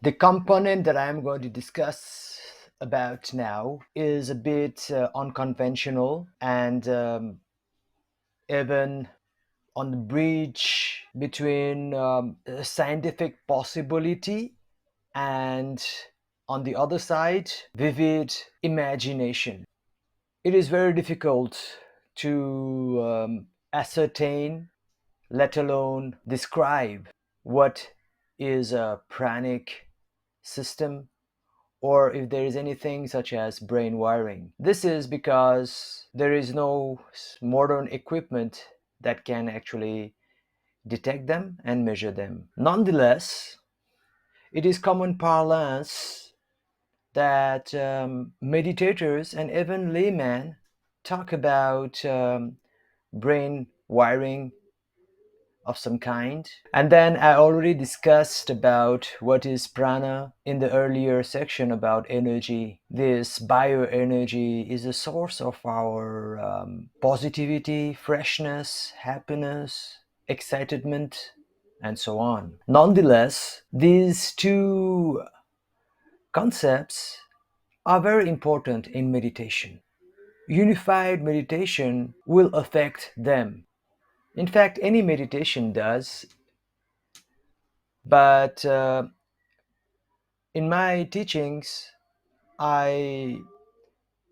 The component that I'm going to discuss about now is a bit unconventional and even on the bridge between a scientific possibility and, on the other side, vivid imagination. It is very difficult to ascertain, let alone describe, what is a pranic system or if there is anything such as brain wiring. This is because there is no modern equipment that can actually detect them and measure them. Nonetheless, it is common parlance that meditators and even laymen talk about brain wiring of some kind. And then I already discussed about what is prana in the earlier section about energy. This bioenergy is a source of our positivity, freshness, happiness, excitement, and so on. Nonetheless, these two concepts are very important in meditation. Unified meditation will affect them. In fact, any meditation does, but in my teachings, I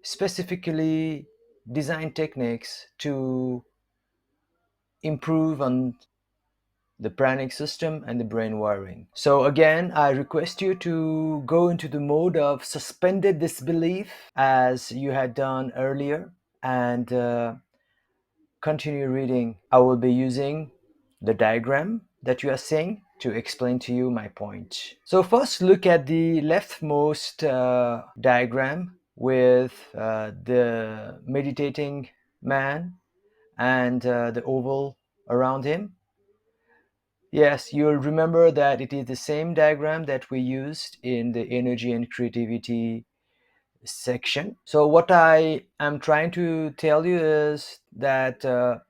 specifically design techniques to improve on the pranic system and the brain wiring. So again, I request you to go into the mode of suspended disbelief as you had done earlier and continue reading. I will be using the diagram that you are seeing to explain to you my point. So first look at the leftmost diagram with the meditating man and the oval around him. Yes, you'll remember that it is the same diagram that we used in the energy and creativity section. So what I am trying to tell you is that the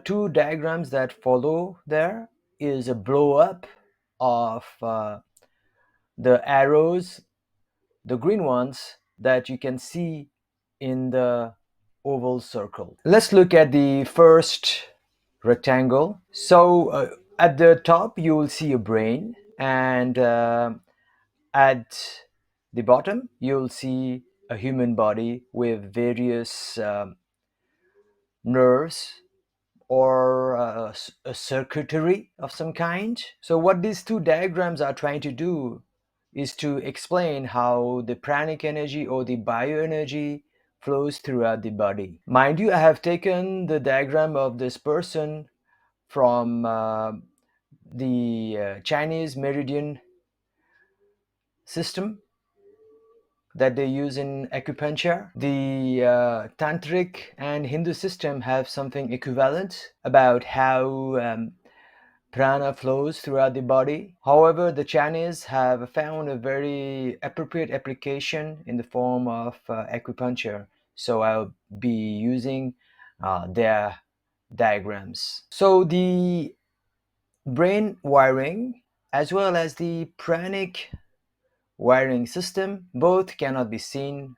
two diagrams that follow there is a blow up of the arrows, the green ones that you can see in the oval circle. Let's look at the first rectangle. So at the top you will see a brain, and at the bottom you'll see a human body with various nerves or a circuitry of some kind. So what these two diagrams are trying to do is to explain how the pranic energy or the bioenergy flows throughout the body. Mind you, I have taken the diagram of this person from the Chinese meridian system that they use in acupuncture. The tantric and Hindu system have something equivalent about how prana flows throughout the body. However, the Chinese have found a very appropriate application in the form of acupuncture. So I'll be using their diagrams. So the brain wiring as well as the pranic wiring system both cannot be seen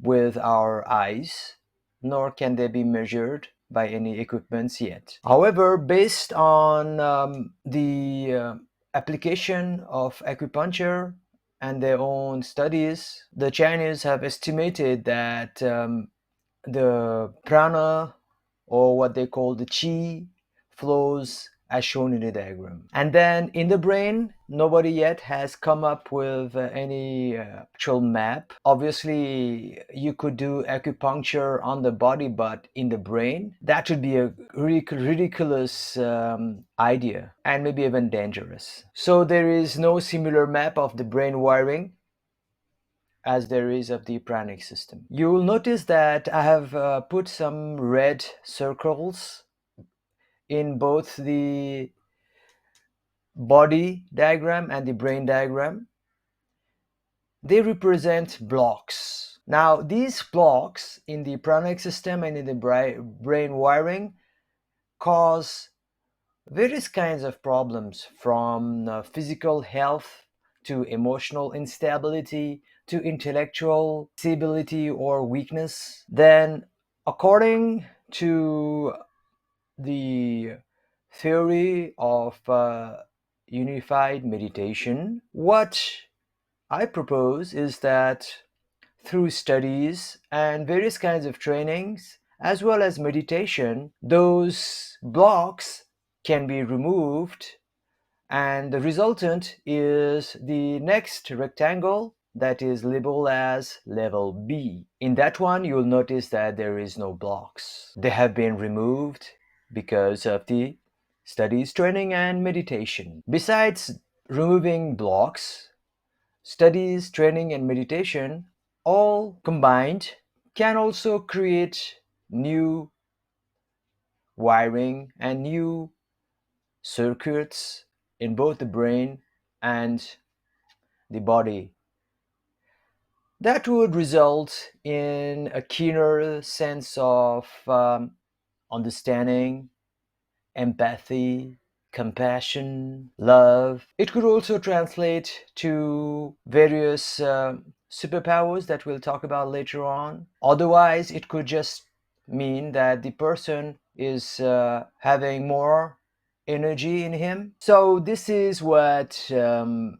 with our eyes, nor can they be measured by any equipments yet. However, based on the application of acupuncture and their own studies, the Chinese have estimated that the prana, or what they call the chi, flows as shown in the diagram. And then in the brain, nobody yet has come up with any actual map. Obviously, you could do acupuncture on the body, but in the brain, that would be a ridiculous idea and maybe even dangerous. So there is no similar map of the brain wiring as there is of the pranic system. You will notice that I have put some red circles in both the body diagram and the brain diagram. They represent blocks. Now, these blocks in the pranic system and in the brain wiring cause various kinds of problems from physical health to emotional instability to intellectual disability or weakness, then according to the theory of unified meditation, what I propose is that through studies and various kinds of trainings, as well as meditation, those blocks can be removed, and the resultant is the next rectangle that is labeled as level B. In that one, you'll notice that there is no blocks. They have been removed because of the studies, training, and meditation. Besides removing blocks, studies, training, and meditation, all combined, can also create new wiring and new circuits in both the brain and the body. That would result in a keener sense of understanding, empathy, compassion, love. It could also translate to various superpowers that we'll talk about later on. Otherwise, it could just mean that the person is having more energy in him. So, this is what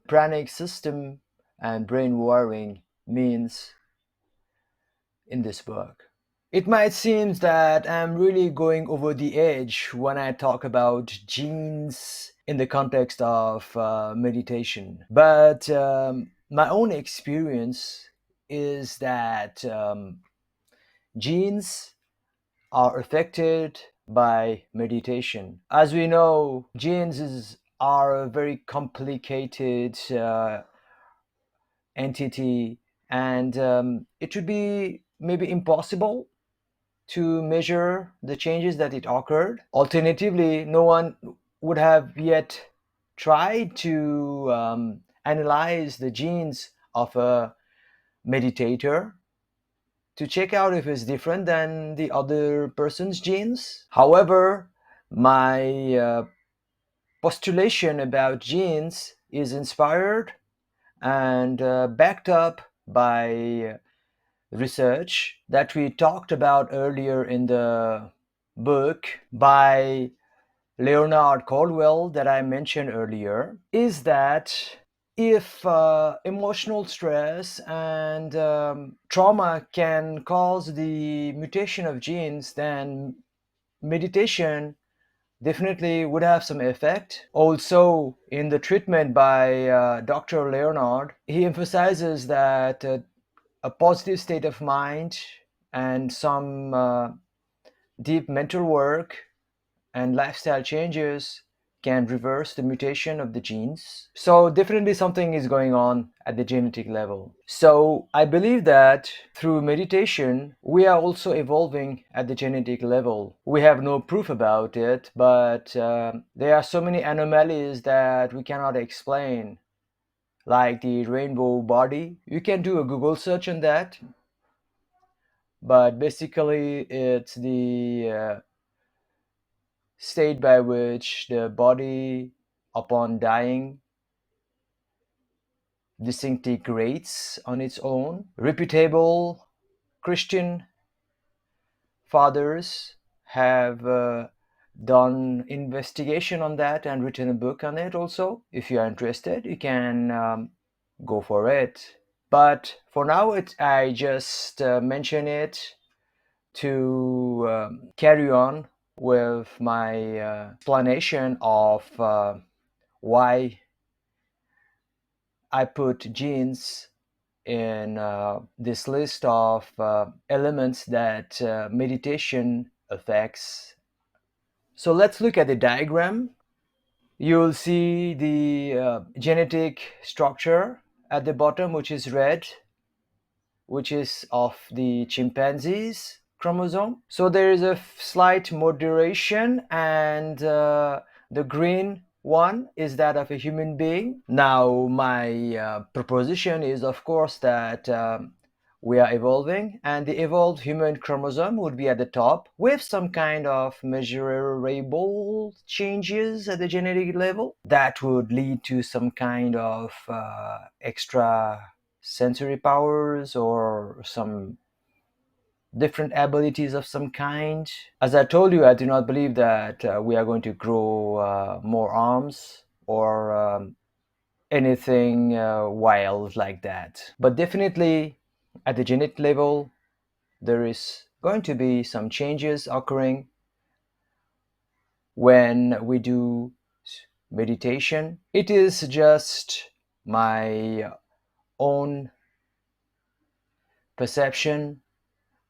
pranic system and brain wiring means in this book. It might seem that I'm really going over the edge when I talk about genes in the context of meditation, but my own experience is that genes are affected by meditation. As we know, are a very complicated entity, and it would be maybe impossible to measure the changes that it occurred. Alternatively, no one would have yet tried to analyze the genes of a meditator to check out if it's different than the other person's genes. However, my postulation about genes is inspired and backed up by research that we talked about earlier in the book by Leonard Caldwell that I mentioned earlier, is that if emotional stress and trauma can cause the mutation of genes, then meditation definitely would have some effect. Also, in the treatment by Dr. Leonard, he emphasizes that a positive state of mind and some deep mental work and lifestyle changes can reverse the mutation of the genes. So, definitely something is going on at the genetic level. So, I believe that through meditation, we are also evolving at the genetic level. We have no proof about it, but there are so many anomalies that we cannot explain, like the rainbow body. You can do a Google search on that, but basically, it's the state by which the body, upon dying, disintegrates on its own. Reputable Christian fathers have done investigation on that and written a book on it also. If you are interested, you can go for it. But for now, I just mention it to carry on with my explanation of why I put genes in this list of elements that meditation affects. So let's look at the diagram. You'll see the genetic structure at the bottom, which is red, which is of the chimpanzee's chromosome. So there is a slight moderation, and the green one is that of a human being. Now, my proposition is, of course, that we are evolving, and the evolved human chromosome would be at the top with some kind of measurable changes at the genetic level that would lead to some kind of extra sensory powers or some different abilities of some kind. As I told you, I do not believe that we are going to grow more arms or anything wild like that. But definitely at the genetic level, there is going to be some changes occurring when we do meditation. It is just my own perception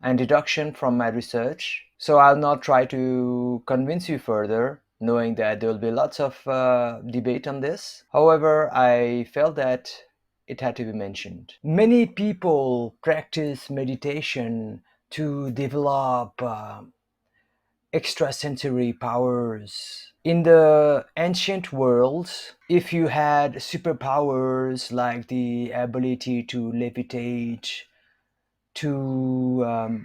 and deduction from my research. So I'll not try to convince you further, knowing that there will be lots of debate on this. However, I felt that it had to be mentioned. Many people practice meditation to develop extrasensory powers. In the ancient world, if you had superpowers like the ability to levitate, to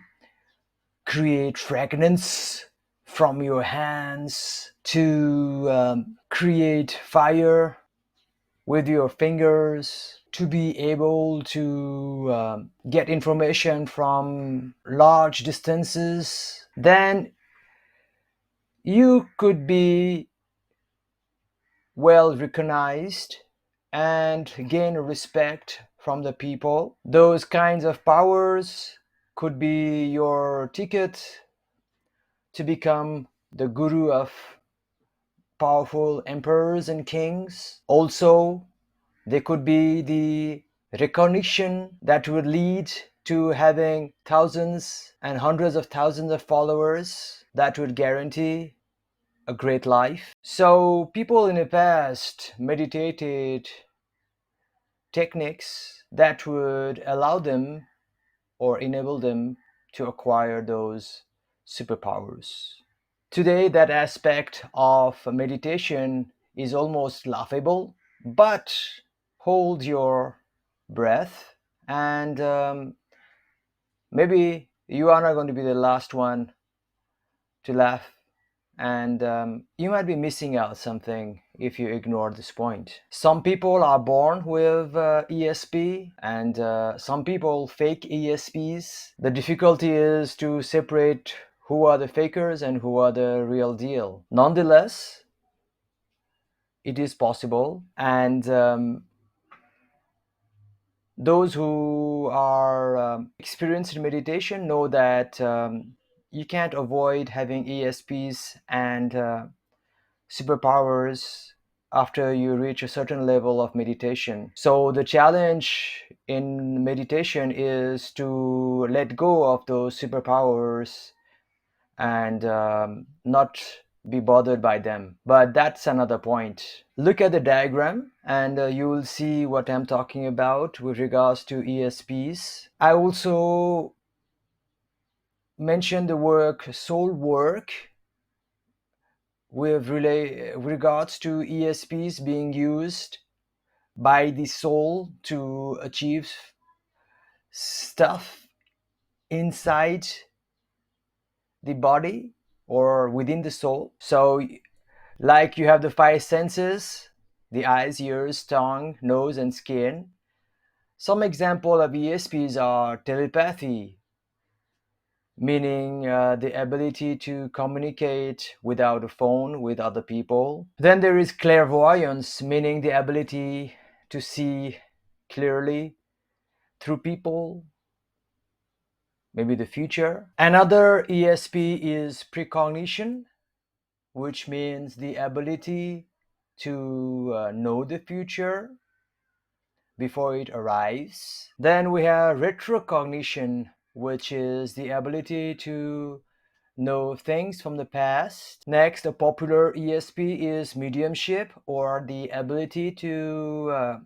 create fragrance from your hands, to create fire with your fingers, to be able to get information from large distances, then you could be well recognized and gain respect from the people. Those kinds of powers could be your ticket to become the guru of powerful emperors and kings. Also, they could be the recognition that would lead to having thousands and hundreds of thousands of followers that would guarantee a great life. So, people in the past meditated techniques that would allow them or enable them to acquire those superpowers. Today, that aspect of meditation is almost laughable, but hold your breath, and maybe you are not going to be the last one to laugh, and you might be missing out something if you ignore this point. Some people are born with ESP, and some people fake ESPs. The difficulty is to separate who are the fakers and who are the real deal. Nonetheless, it is possible, and those who are experienced in meditation know that you can't avoid having ESPs and superpowers after you reach a certain level of meditation. So the challenge in meditation is to let go of those superpowers and not be bothered by them. But that's another point. Look at the diagram and you will see what I'm talking about with regards to ESPs. I also mentioned the work soul work with regards to ESPs being used by the soul to achieve stuff inside the body or within the soul. So, like you have the five senses: the eyes, ears, tongue, nose, and skin. Some example of ESPs are telepathy, meaning the ability to communicate without a phone with other people. Then there is clairvoyance, meaning the ability to see clearly through people, maybe the future. Another ESP is precognition, which means the ability to know the future before it arrives. Then we have retrocognition, which is the ability to know things from the past. Next, a popular ESP is mediumship, or the ability to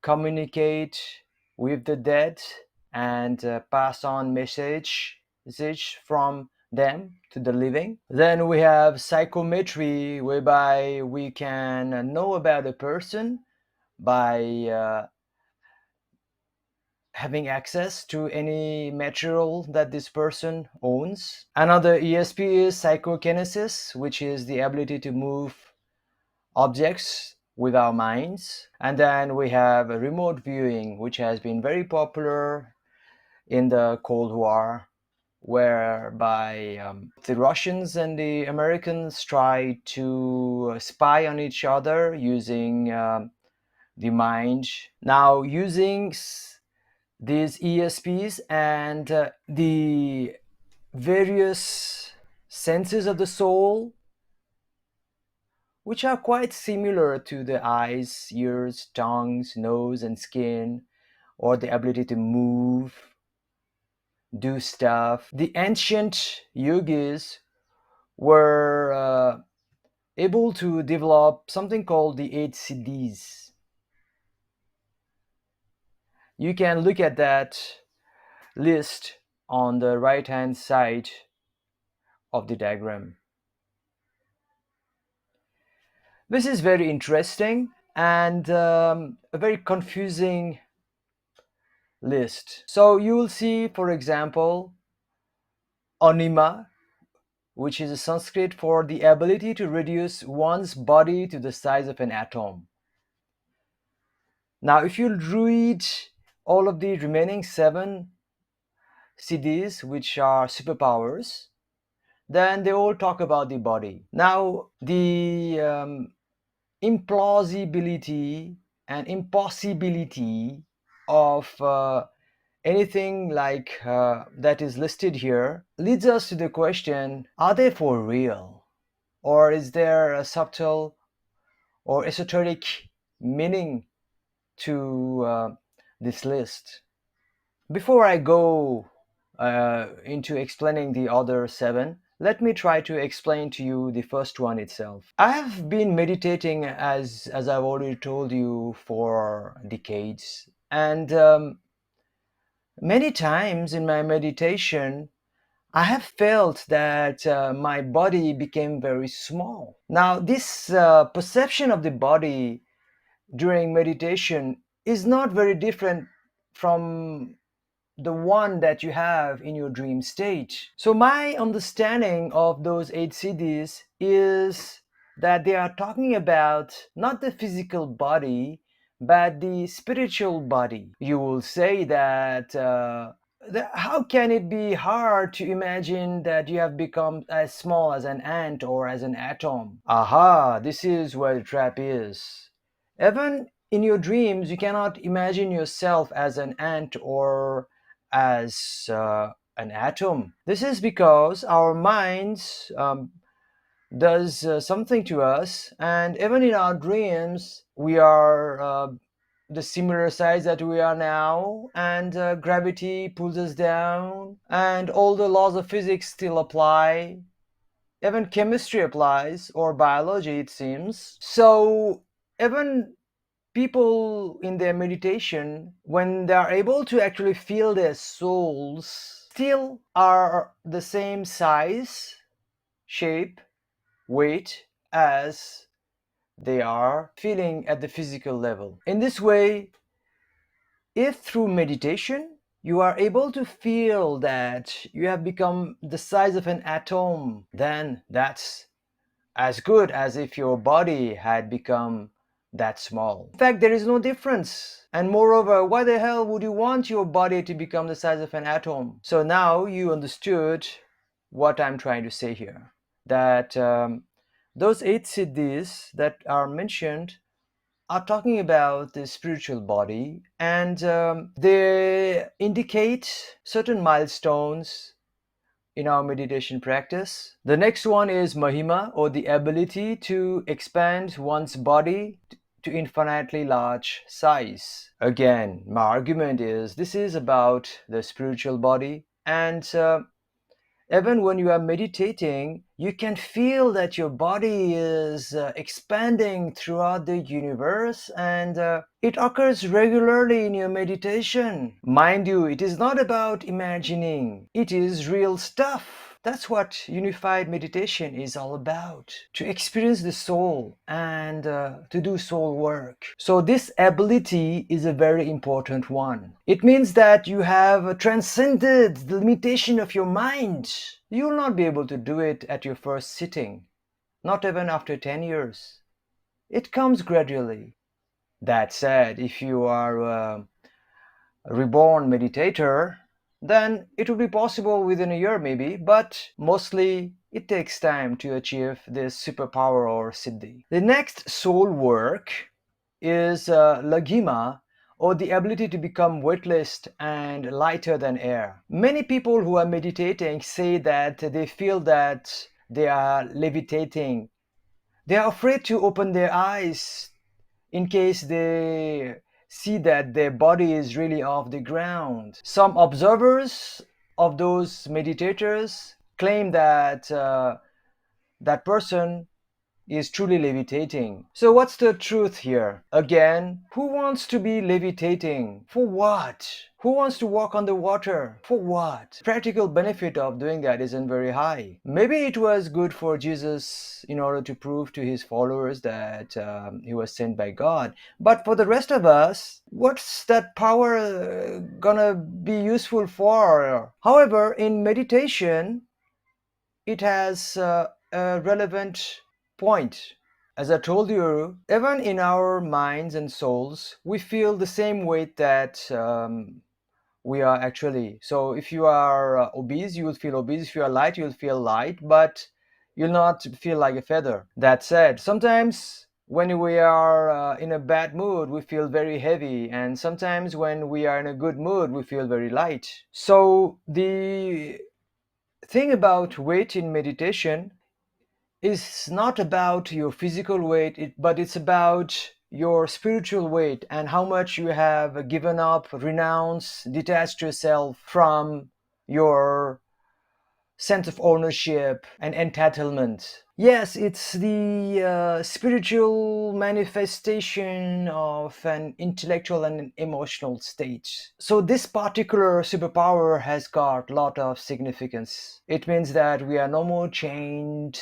communicate with the dead and pass on message from them to the living. Then we have psychometry, whereby we can know about a person by having access to any material that this person owns. Another ESP is psychokinesis, which is the ability to move objects with our minds. And then we have remote viewing, which has been very popular in the Cold War, whereby the Russians and the Americans tried to spy on each other using the mind. Now, using these ESPs and the various senses of the soul, which are quite similar to the eyes, ears, tongues, nose, and skin, or the ability to move, do stuff. The ancient yogis were able to develop something called the 8 siddhis. You can look at that list on the right hand side of the diagram. This is very interesting and a very confusing list. So you will see, for example, anima, which is a Sanskrit for the ability to reduce one's body to the size of an atom. Now, if you read all of the remaining 7 siddhis, which are superpowers, then they all talk about the body. Now, the implausibility and impossibility of anything like that is listed here leads us to the question, are they for real? Or is there a subtle or esoteric meaning to this list? Before I go into explaining the other 7, let me try to explain to you the first one itself. I have been meditating, as I've already told you, for decades, and many times in my meditation I have felt that my body became very small. Now, this perception of the body during meditation is not very different from the one that you have in your dream state. So my understanding of those 8 siddhis is that they are talking about not the physical body, but the spiritual body. You will say that how can it be hard to imagine that you have become as small as an ant or as an atom? Aha, this is where the trap is. Even in your dreams, you cannot imagine yourself as an ant or as an atom. This is because our minds does something to us, and even in our dreams, we are the similar size that we are now, and gravity pulls us down, and all the laws of physics still apply. Even chemistry applies, or biology, it seems. So even people in their meditation, when they are able to actually feel their souls, still are the same size, shape, weight as they are feeling at the physical level. In this way, if through meditation you are able to feel that you have become the size of an atom, then that's as good as if your body had become that small. In fact, there is no difference. And moreover, why the hell would you want your body to become the size of an atom? So now you understood what I'm trying to say here. That those 8 siddhis that are mentioned are talking about the spiritual body, and they indicate certain milestones in our meditation practice. The next one is Mahima, or the ability to expand one's body to infinitely large size. Again, my argument is this is about the spiritual body, and even when you are meditating, you can feel that your body is expanding throughout the universe, and it occurs regularly in your meditation. Mind you, it is not about imagining, it is real stuff. That's what unified meditation is all about, to experience the soul and to do soul work. So, this ability is a very important one. It means that you have transcended the limitation of your mind. You will not be able to do it at your first sitting, not even after 10 years. It comes gradually. That said, if you are a reborn meditator, then it will be possible within a year maybe, but mostly it takes time to achieve this superpower or siddhi. The next soul work is lagima, or the ability to become weightless and lighter than air. Many people who are meditating say that they feel that they are levitating. They are afraid to open their eyes in case they see that their body is really off the ground. Some observers of those meditators claim that that person is truly levitating. So, what's the truth here? Again, who wants to be levitating? For what? Who wants to walk on the water? For what? Practical benefit of doing that isn't very high. Maybe it was good for Jesus in order to prove to his followers that he was sent by God. But for the rest of us, what's that power gonna be useful for? However, in meditation, it has a relevant point. As I told you, even in our minds and souls, we feel the same weight that we are actually. So if you are obese, you will feel obese. If you are light, you will feel light, but you'll not feel like a feather. That said, sometimes when we are in a bad mood, we feel very heavy, and sometimes when we are in a good mood, we feel very light. So the thing about weight in meditation is not about your physical weight, but it's about your spiritual weight and how much you have given up, renounced, detached yourself from your sense of ownership and entitlement. Yes, it's the spiritual manifestation of an intellectual and an emotional state. So this particular superpower has got a lot of significance. It means that we are no more chained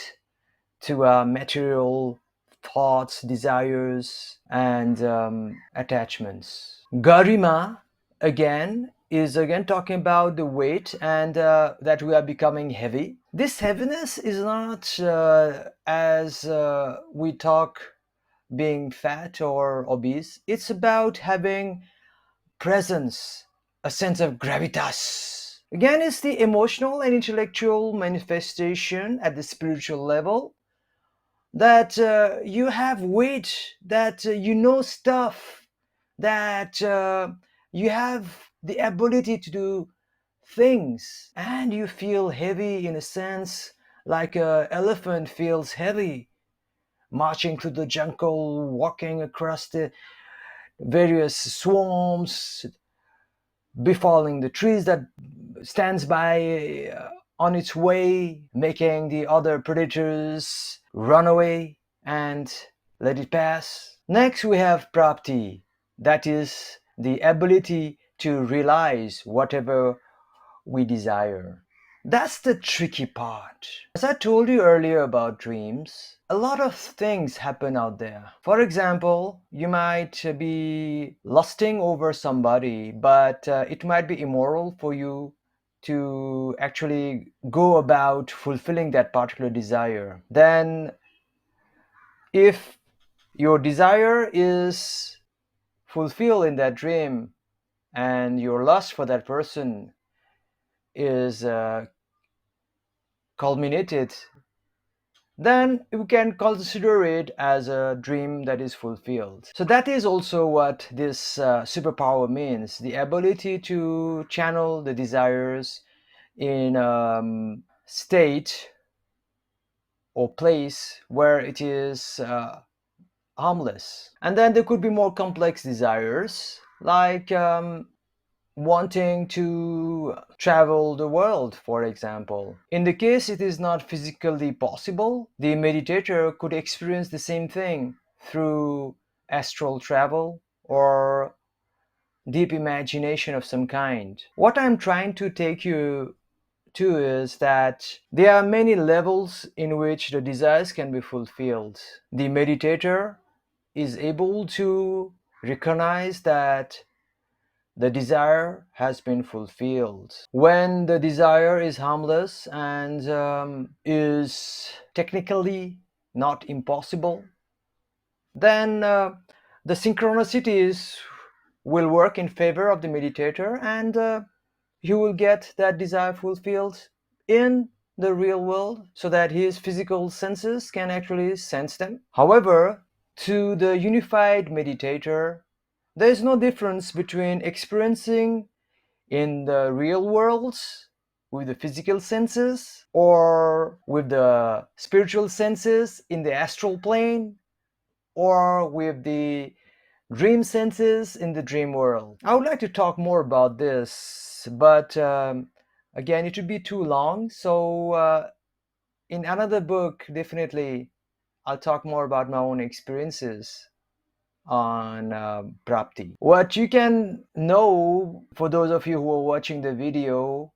to material thoughts, desires, and attachments. Garima, again, is again talking about the weight and that we are becoming heavy. This heaviness is not as we talk being fat or obese. It's about having presence, a sense of gravitas. Again, it's the emotional and intellectual manifestation at the spiritual level that you have weight, that you know stuff, that you have the ability to do things, and you feel heavy in a sense like an elephant feels heavy, marching through the jungle, walking across the various swamps, befalling the trees that stands by on its way, making the other predators run away and let it pass. Next, we have prapti, that is the ability to realize whatever we desire. That's the tricky part. As I told you earlier about dreams, a lot of things happen out there. For example, you might be lusting over somebody, but it might be immoral for you to actually go about fulfilling that particular desire. Then, if your desire is fulfilled in that dream and your lust for that person is culminated, then you can consider it as a dream that is fulfilled. So that is also what this superpower means, the ability to channel the desires in state or place where it is harmless. And then there could be more complex desires, like wanting to travel the world, for example. In the case it is not physically possible, the meditator could experience the same thing through astral travel or deep imagination of some kind. What I'm trying to take you too is that there are many levels in which the desires can be fulfilled. The meditator is able to recognize that the desire has been fulfilled. When the desire is harmless and is technically not impossible, then the synchronicities will work in favor of the meditator, and he will get that desire fulfilled in the real world so that his physical senses can actually sense them. However, to the unified meditator, there is no difference between experiencing in the real world with the physical senses or with the spiritual senses in the astral plane or with the dream senses in the dream world. I would like to talk more about this, but again, it would be too long. So, in another book, definitely, I'll talk more about my own experiences on Prapti. What you can know, for those of you who are watching the video,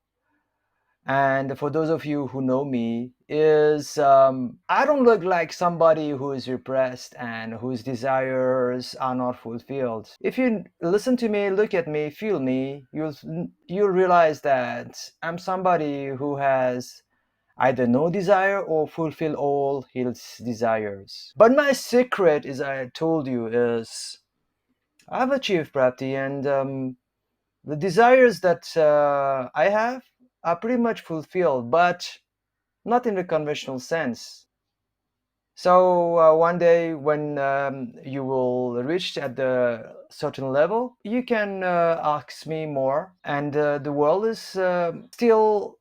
and for those of you who know me, is I don't look like somebody who is repressed and whose desires are not fulfilled. If you listen to me, look at me, feel me, you'll realize that I'm somebody who has either no desire or fulfill all his desires. But my secret, as I told you, is I've achieved Prapti, and the desires that I have are pretty much fulfilled, but not in the conventional sense. So one day when you will reach at the certain level, you can ask me more, and the world is still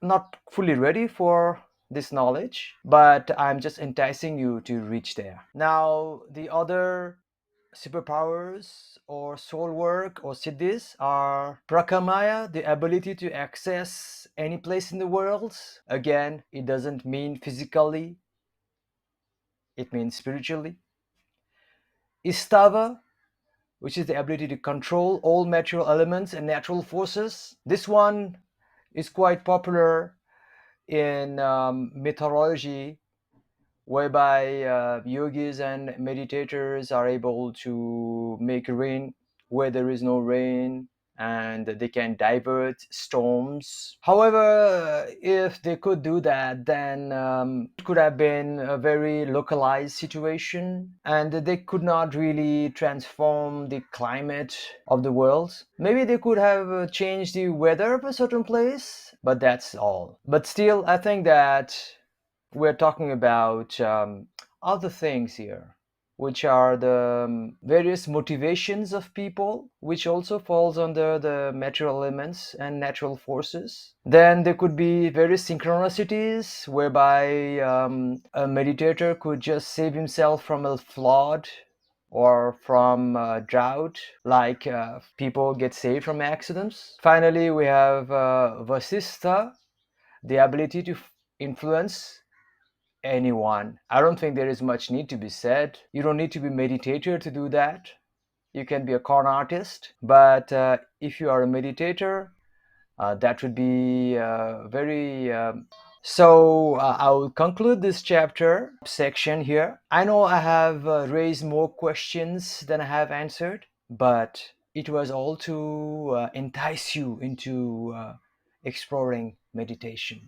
not fully ready for this knowledge, but I'm just enticing you to reach there. Now, the other superpowers or soul work or siddhis are prakamaya, the ability to access any place in the world. Again, it doesn't mean physically, it means spiritually. Istava, which is the ability to control all material elements and natural forces. This one is quite popular in mythology, whereby yogis and meditators are able to make rain where there is no rain, and they can divert storms. However, if they could do that, then it could have been a very localized situation, and they could not really transform the climate of the world. Maybe they could have changed the weather of a certain place, but that's all. But still, I think that we're talking about other things here, which are the various motivations of people, which also falls under the material elements and natural forces. Then there could be various synchronicities, whereby a meditator could just save himself from a flood or from drought, like people get saved from accidents. Finally, we have Vasistha, the ability to influence anyone. I don't think there is much need to be said. You don't need to be a meditator to do that. You can be a con artist, but if you are a meditator, that would be very so I will conclude this chapter section here. I know I have raised more questions than I have answered, but it was all to entice you into exploring meditation.